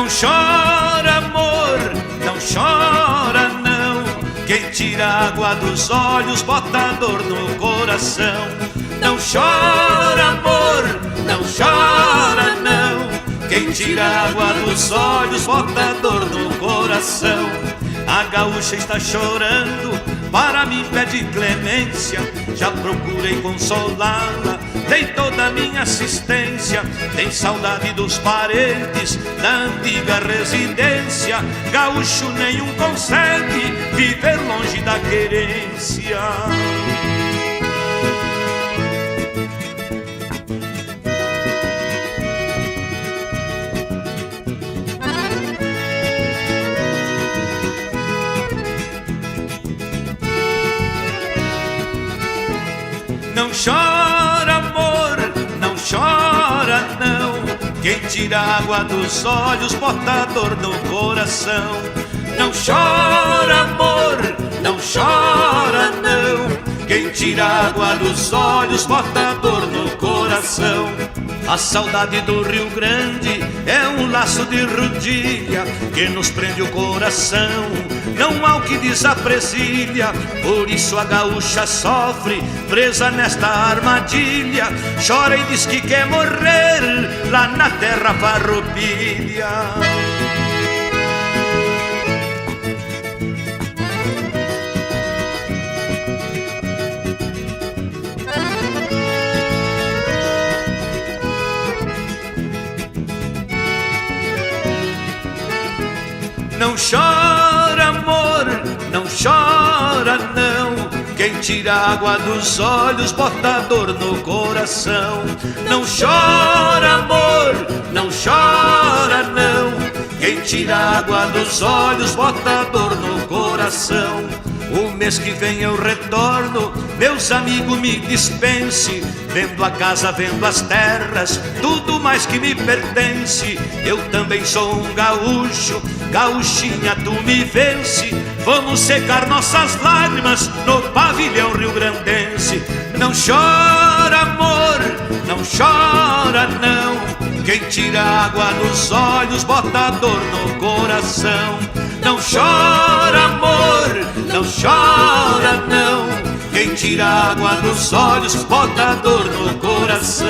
Não chora, amor, não chora não. Quem tira a água dos olhos bota a dor no coração. Não chora, amor, não chora não. Quem tira a água dos olhos bota a dor no coração. A gaúcha está chorando, para mim pede clemência. Já procurei consolá-la, dei toda a minha assistência. Tem saudade dos parentes da antiga residência. Gaúcho nenhum consegue viver longe da querência. Não chora, amor, não chora não. Quem tira a água dos olhos bota a dor no coração. Não chora, amor, não chora não. Quem tira a água dos olhos bota a dor no coração. A saudade do Rio Grande é um laço de rodilha que nos prende o coração. Não há o que desapresilha, por isso a gaúcha sofre, presa nesta armadilha. Chora e diz que quer morrer lá na terra farroupilha. Não chora, amor, não chora não. Quem tira a água dos olhos bota a dor no coração. Não chora, amor, não chora não. Quem tira a água dos olhos bota a dor no coração. O mês que vem eu retorno, meus amigos me dispense. Vendo a casa, vendo as terras, tudo mais que me pertence. Eu também sou um gaúcho, gaúchinha tu me vence. Vamos secar nossas lágrimas no pavilhão rio-grandense. Não chora, amor, não chora não. Quem tira a água dos olhos bota a dor no coração. Não chora, amor, não chora não. Quem tira a água dos olhos bota a dor no coração.